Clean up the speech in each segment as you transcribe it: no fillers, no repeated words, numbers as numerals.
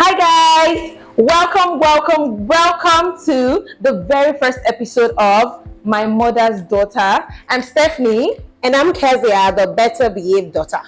Hi guys, welcome to the very first episode of My Mother's Daughter. I'm Stephanie. And I'm Kezia, the better behaved daughter.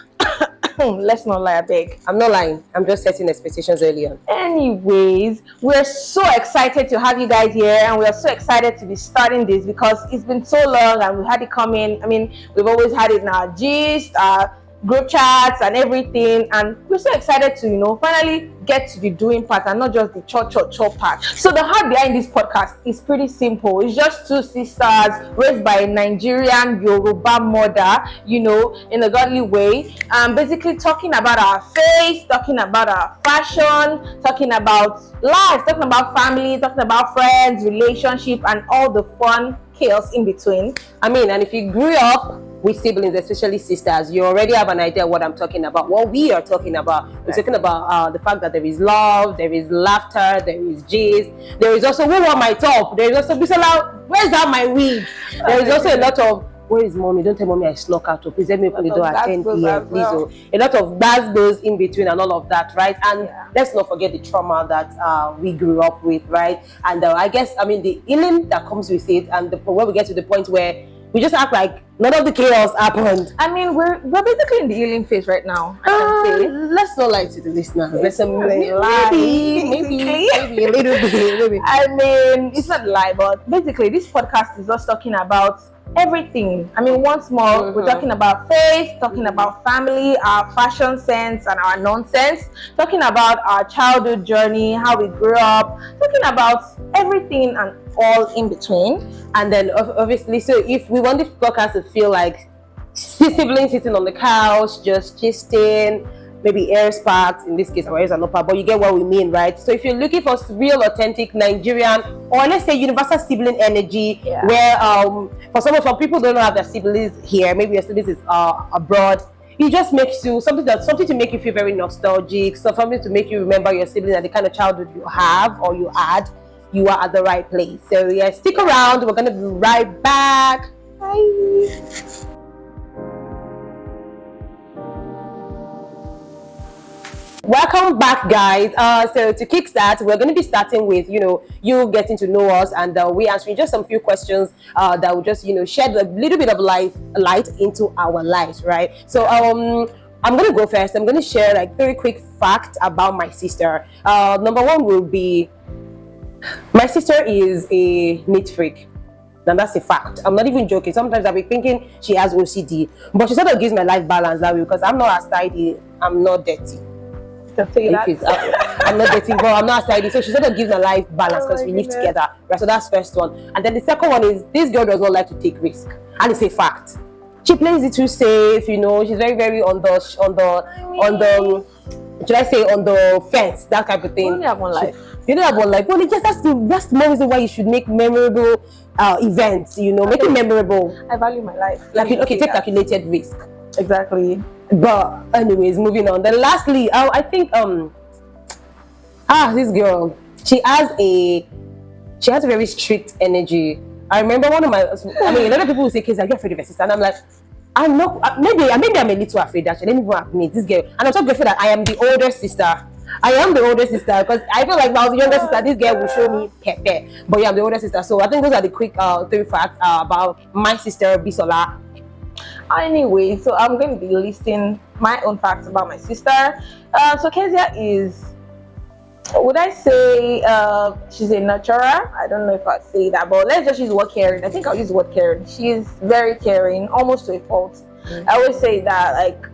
Let's not lie, I beg. I'm not lying. I'm just setting expectations early on. Anyways, we're so excited to have you guys here, and we're so excited to be starting this because it's been so long and we had it coming. I mean, we've always had it in our gist, our group chats and everything, and we're so excited to finally get to the doing part and not just the chop part. So the heart behind this podcast is pretty simple. It's just two sisters raised by a Nigerian Yoruba mother, in a godly way, basically talking about our faith, talking about our fashion, talking about life, talking about family, talking about friends, relationship, and all the fun chaos in between. And if you grew up with siblings, especially sisters, you already have an idea what I'm talking about, what we are talking about. We're talking about the fact that there is love, there is laughter, there is gist, there is also, who want my top? There is also, Bisola, where's that my wig? There is also a lot of, where is mommy? Don't tell mommy I snuck out. Please let me open the door at 10 p.m. Please. Well. A lot of that goes in between and all of that, right? And let's not forget the trauma that we grew up with, right? And I guess, the healing that comes with it, and when we get to the point where we just act like none of the chaos happened. We're basically in the healing phase right now. I can say. Let's not lie to the listeners. Maybe a little bit. It's not a lie, but basically this podcast is just talking about everything. Once more, we're talking about faith, talking about family, our fashion sense and our nonsense, talking about our childhood journey, how we grew up, talking about everything and all in between. And then obviously, so if we want the podcast to feel like siblings sitting on the couch, just gisting, maybe air sparks, in this case our ears are not part, but you get what we mean, right? So if you're looking for real authentic Nigerian, or let's say universal sibling energy, where for some people don't have their siblings here, maybe your siblings is abroad, it just makes you something to make you feel very nostalgic, something to make you remember your sibling and the kind of childhood you have or you had. You are at the right place. So yeah, stick around. We're gonna be right back. Bye. Welcome back, guys. So to kickstart, we're going to be starting with you getting to know us, and we answering just some few questions that will just shed a little bit of light into our lives, right? So I'm going to go first. I'm going to share like very quick fact about my sister. Number one will be, my sister is a neat freak. And that's a fact. I'm not even joking. Sometimes I'll be thinking she has OCD, but she sort of gives my life balance that way because I'm not as tidy, I'm not dirty. I'm not dating, but I'm not tidy. So she sort of gives my life balance because we live together. Right. So that's first one. And then the second one is, this girl does not like to take risk, and it's a fact. She plays it too safe. She's very, very on the should I say on the fence, that type of thing. You only have one life. You don't have one life. Well, that's the more reason why you should make memorable events. Make it memorable. I value my life. Take calculated risk. Exactly. But anyways, moving on. Then lastly, I think this girl, she has a very strict energy. I remember one of my, a lot of people will say, "Kids, are you afraid of your sister?" And I'm like, I'm not. Maybe I'm a little afraid actually. Let me even admit this girl, and I'm so grateful that I am the older sister. I am the older sister because I feel like if I was the younger sister, this girl will show me pepper. But yeah, I'm the older sister. So I think those are the quick three facts about my sister Bisola. Anyway, so I'm going to be listing my own facts about my sister. So Kezia is, would I say she's a nurturer? I don't know if I'd say that, but let's just use the word caring. I think I'll use the word caring. She's very caring, almost to a fault. I always say that, like,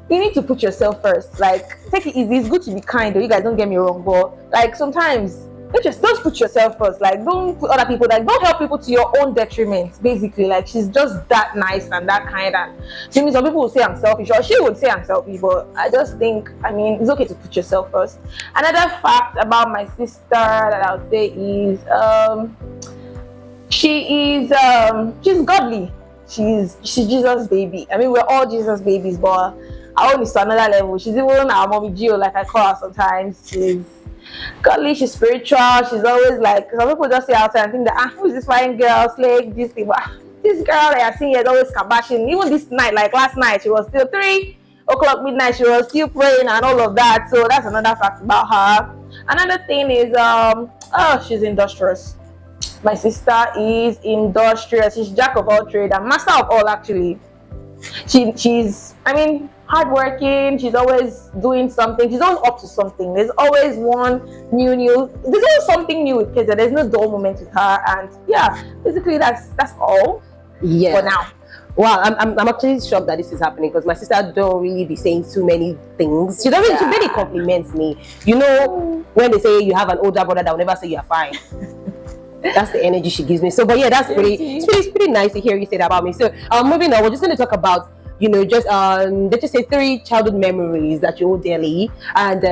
you need to put yourself first. Like, take it easy. It's good to be kind, though. You guys don't get me wrong, but like sometimes don't put yourself first. Like, don't put other people, like, don't help people to your own detriment, basically. Like, she's just that nice and that kind. And some people will say I'm selfish, or she would say I'm selfish, but I just think, it's okay to put yourself first. Another fact about my sister that I would say is she's godly. She's Jesus baby. We're all Jesus babies, but our own is to another level. She's even our mommy Gio, like I call her sometimes. She's godly, she's spiritual. She's always like, some people just say outside and think that, who is this fine girl, slave, this thing. But this girl that I see here is always kabashing. Even this night, like last night, she was still 3 o'clock midnight, she was still praying and all of that. So that's another fact about her. Another thing is she's industrious. My sister is industrious. She's jack of all trade and master of all, actually. She's, I mean, hardworking. She's always doing something. She's always up to something. There's always there's always something new with kids. There's no dull moment with her. And yeah, basically that's all Yeah. for now. Wow, I'm actually shocked that this is happening because my sister don't really be saying too many things. She doesn't. She really compliments me. You know, when they say you have an older brother that will never say you're fine. That's the energy she gives me. So, but yeah, that's it's pretty nice to hear you say that about me. So, moving on, we're just going to talk about, you know, just let's just say 3 childhood memories that you hold dearly. And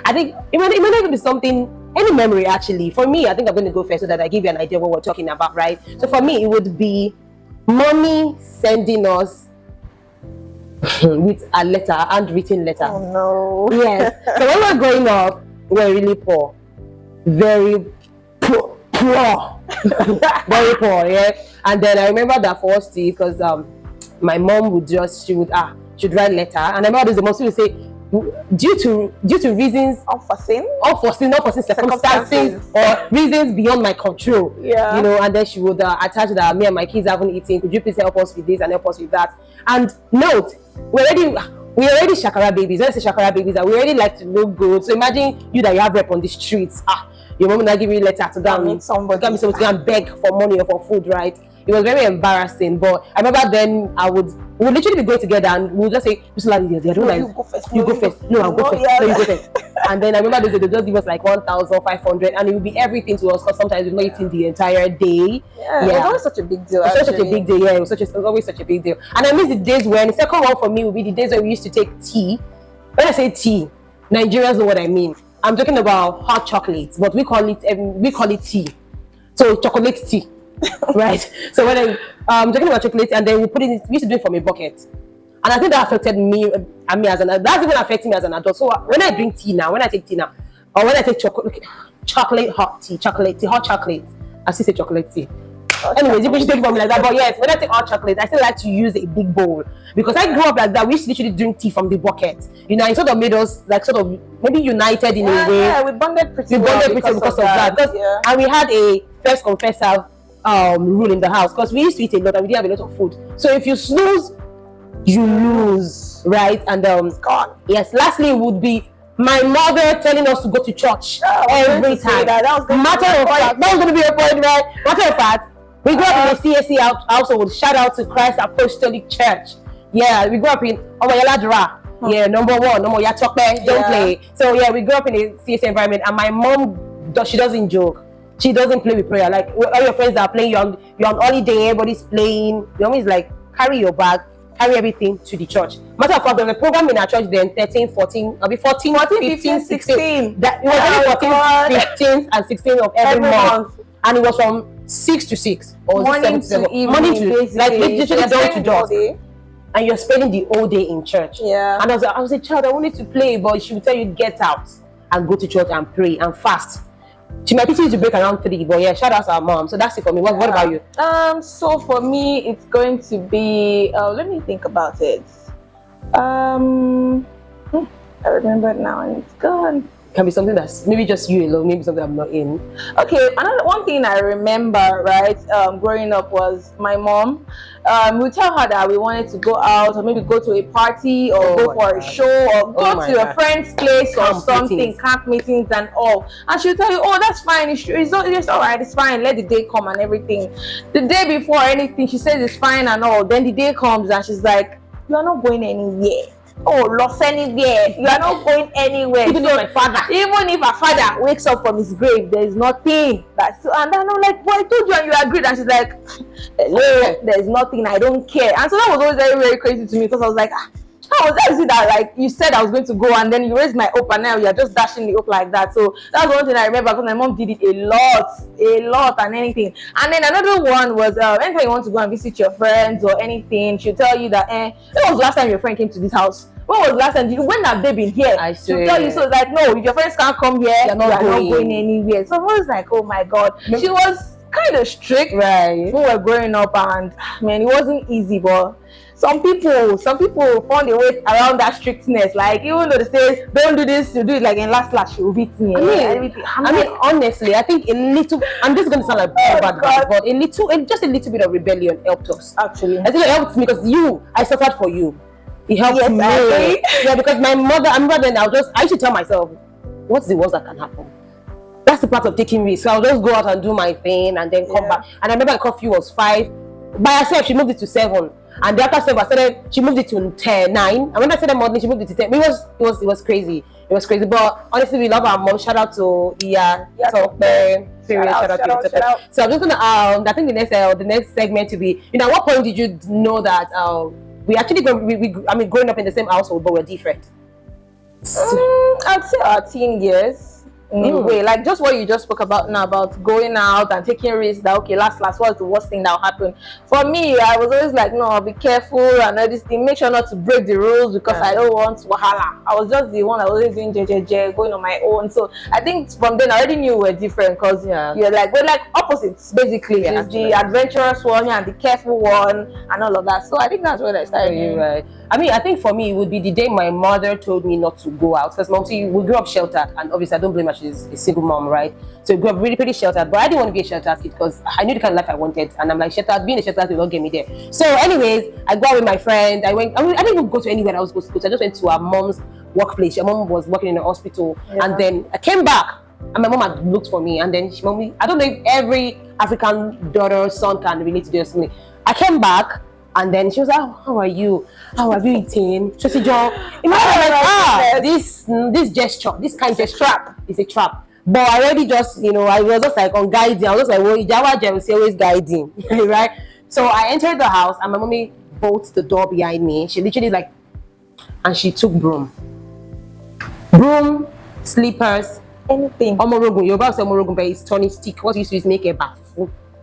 I think it might not even be something, any memory actually. For me, I think I'm going to go first so that I give you an idea of what we're talking about, right? So for me, it would be mommy sending us with a letter, handwritten letter. Oh no. Yes. So when we were growing up, we were really poor, very poor. Very poor, yeah. And then I remember that for us too, because my mom would she'd write letter, and I remember the most would say due to reasons unforeseen circumstances or reasons beyond my control. Yeah. You know, and then she would attach that me and my kids haven't eaten. Could you please help us with this and help us with that? And note, we already shakara babies. When I say shakara babies, that we already like to look good. So imagine you that you have rep on the streets. Your mom will not give you a letter to go and somebody to go and beg for money or for food, right? It was very embarrassing. But I remember then we would literally be going together and we would just say, you go first. No, I'll go first. No, you go first. And then I remember they just give us like 1,500, and it would be everything to us because sometimes we're not eating the entire day. Yeah. It was always such a big deal. It was such a big deal. Yeah, it was always such a big deal. And I miss the days when the second one for me would be the days when we used to take tea. When I say tea, Nigerians know what I mean. I'm talking about hot chocolates, but we call it tea. So chocolate tea, right? So when I'm talking about chocolate, and then we used to do it from a bucket, and I think that affected me. I mean, that's even affecting me as an adult. So when I take tea now, or when I take chocolate hot chocolate, I still say chocolate tea. Anyways, you should take it from me like that. But yes, when I take hot chocolate, I still like to use a big bowl because I grew up like that. We used to literally drink tea from the bucket. You know, it sort of made us like sort of maybe united in a way. Yeah, we bonded pretty well because of that. And we had a first come first serve rule in the house because we used to eat a lot and we didn't have a lot of food. So if you snooze, you lose, right? And gone. Yes. Lastly, would be my mother telling us to go to church every time. That was going to be a point, right? Matter of fact. We grew up in a CSC household. Shout out to Christ Apostolic Church. Yeah, we grew up in Omoyaladra. Yeah, number 1, don't play. So yeah, we grew up in a CSC environment, and my mom she doesn't joke. She doesn't play with prayer. Like all your friends that are playing, you're on holiday, everybody's playing. Your mom is like, carry your bag, carry everything to the church. Matter of fact, there was a program in our church then, 13, 14, I'll be 14, 15, 16. That it was only 14, 15, and 16 of every month. And it was from 6 to 6 or morning to evening, like literally door to door, and you're spending the whole day in church. Yeah. And I was a child, I wanted to play, but she would tell you get out and go to church and pray and fast. She might be to break around 3, but yeah, shout out to our mom. So that's it for me. What about you? So for me, it's going to be let me think about it. I remember it now and it's gone. Can be something that's maybe just you alone, maybe something I'm not in. Okay, one thing I remember, right, growing up was my mom. We tell her that we wanted to go out or maybe go to a party or go for a show or go to a friend's place or something, camp meetings and all. And she'll tell you, oh, that's fine, it's all right, it's fine, let the day come and everything. The day before anything, she says it's fine and all. Then the day comes and she's like, you are not going anywhere. Oh, lost anywhere. You are not going anywhere. Even if her father wakes up from his grave, there is nothing. And then I'm like, well, I told you and you agreed. And she's like, hello, there's nothing. I don't care. And so that was always very, very crazy to me because I was like, how was that? Is it that like you said I was going to go and then you raised my hope and now you're just dashing the hope like that? So that's one thing I remember because my mom did it a lot and anything. And then another one was anytime you want to go and visit your friends or anything, she'll tell you that when was the last time your friend came to this house? When was the last time? When have they been here? She'll tell you. So it's like, no, if your friends can't come here, you're not going anywhere. So I was like, oh my god. She was kind of strict, right? We were growing up, and man, it wasn't easy, but some people found a way around that strictness. Like even though they say don't do this, you do it like in last she will beat me. I mean, honestly, I think a little, and this is going to sound like bad advice, but just a little bit of rebellion helped us. Actually, I think it helped me because I suffered for you. It helped Yes, me. I agree. Yeah, because my mother, I remember then I used to tell myself, what's the worst that can happen? That's the part of taking risks. So I'll just go out and do my thing and then come back. And I remember the curfew was 5. By herself, she moved it to 7. And after 7, she moved it to 10, 9. And when I said that morning, she moved it to 10. It was crazy. It was crazy. But honestly, we love our mom. Shout out to Shout out. So I'm just gonna I think the next segment to be, at what point did you know that we actually growing up in the same household but we're different? I'd say our teen years. In a way, like just what you just spoke about now about going out and taking risks. That okay, last, what's the worst thing that will happen? For me, I was always like, no, be careful and all this thing. Make sure not to break the rules because I don't want wahala. I was just the one that was always doing JJJ, going on my own. So I think from then I already knew we were different because we're like opposites basically. She's the adventurous one and the careful one and all of that. So I think that's when I started. You're right. I mean, I think for me, it would be the day my mother told me not to go out. Because mom, see, we grew up sheltered, and obviously I don't blame her, she's a single mom, right? So we grew up really pretty sheltered, but I didn't want to be a sheltered kid because I knew the kind of life I wanted, and I'm like, being a sheltered will not get me there. So anyways, I go out with my friend, I didn't even go to anywhere I was supposed to go to. I just went to our mom's workplace. Her mom was working in a hospital, and then I came back, and my mom had looked for me, and then I don't know if every African daughter, son can relate to this. I came back, and then she was like, how are you? How have you eaten? She said, this gesture, this kind of trap is a trap. But I already just, I was just like on guiding. I was just like, well, Ijawa was always guiding, right? So I entered the house, and my mommy bolts the door behind me. She literally and she took broom, slippers, anything. Omorogun, Yoruba say Omorogun, but it's turning stick. What you used to is make a bath.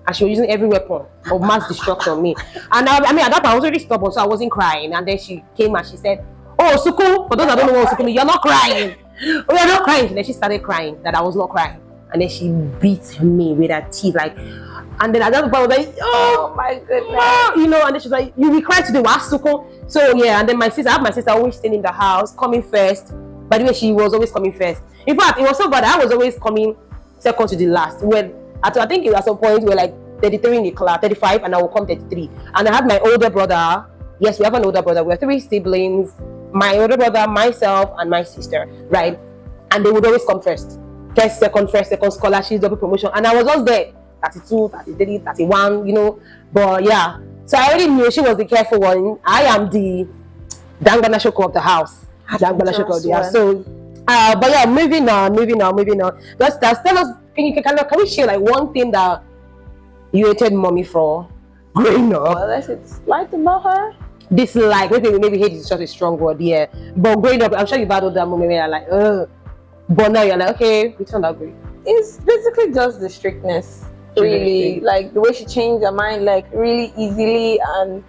And she was using every weapon of mass destruction on me. And I mean, at that point, I was already stubborn, so I wasn't crying. And then she came and she said, oh, Suku, for those that don't know what Suku means, you're not crying. Oh, you're not crying. And then she started crying that I was not crying. And then she beat me with her teeth, and then at that point, I was like, oh my goodness. And then she's like, you will cry today, what, Suku? So yeah, and then I have my sister always staying in the house, coming first. By the way, she was always coming first. In fact, it was so bad, I was always coming second to the last. I think at some point we were like 33 in the class, 35, and I will come 33. And I had my older brother. Yes, we have an older brother. We're 3 siblings. My older brother, myself, and my sister, right? And they would always come first, second, scholarship, double promotion. And I was just there, 32, 33, 31, But yeah, so I already knew she was the careful one. I am the Dangbana Shoko of the house. Dangbana Shoko of the house. So, but yeah, moving on. Just tell us. Can we share one thing that you hated mommy for growing up? Well, let's dislike about her. Dislike, maybe hate is just a strong word, yeah. But growing up, I'm sure you've had all that moment where you're like, ugh. But now you're like, okay, we turned out great. It's basically just the strictness, really. Like the way she changed her mind, really easily, and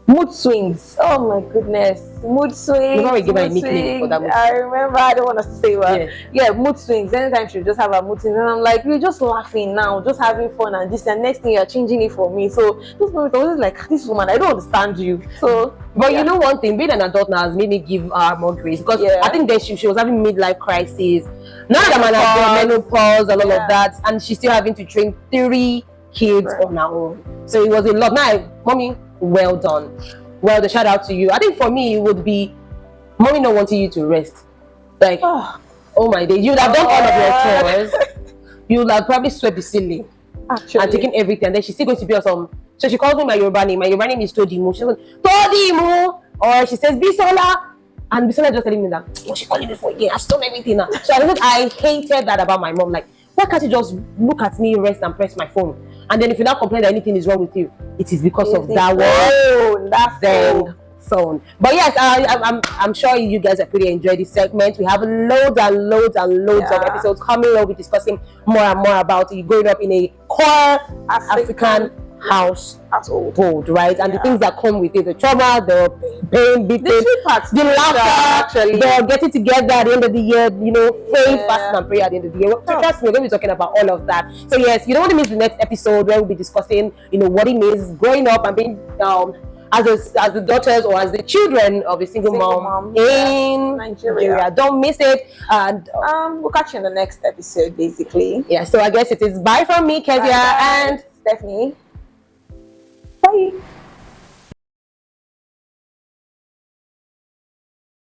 mood swings. Oh my goodness, mood swings. You give her a nickname for that mood swing. I remember. I don't want to say what. Yeah, mood swings. Anytime she would just have a mood swings, and I'm like, we're just laughing now, just having fun, and this and next thing you're changing it for me. So those moments, I was like, this woman, I don't understand you. So, but you know one thing, being an adult now has made me give her more grace because I think that she was having midlife crisis. Now that menopause and all of that, and she's still having to train 3 kids on her own. So it was a lot. Now, mommy, well done. Well, the shout out to you. I think for me it would be mommy not wanting you to rest. Like, oh my days, you would have done all of your chores. You would have probably swept the ceiling and taken everything. And then she's still going to be on some. So she calls me my Yoruba name. My Yoruba name is Todimu. She's like, Todimu, or she says Bisola. And Bisola just telling me that, what she calling me for again? I've done everything now. So I hated that about my mom. Like, why can't you just look at me, rest, and press my phone? And then if you now complain that anything is wrong with you, it is because of that one. That phone. But yes, I'm sure you guys have pretty enjoyed this segment. We have loads and loads and loads of episodes coming. We'll be discussing more and more about it growing up in a core African household, right? And the things that come with it, the trauma, the pain, the laughter, the getting together at the end of the year, praying, fasting and prayer at the end of the year. So trust me, we're going to be talking about all of that. So yes, you don't want to miss the next episode where we'll be discussing, what it means growing up and being as the daughters or as the children of a single mom in Nigeria. Don't miss it. And we'll catch you in the next episode, basically. Yeah, so I guess it is bye from me, Kezia, and Stephanie. Bye.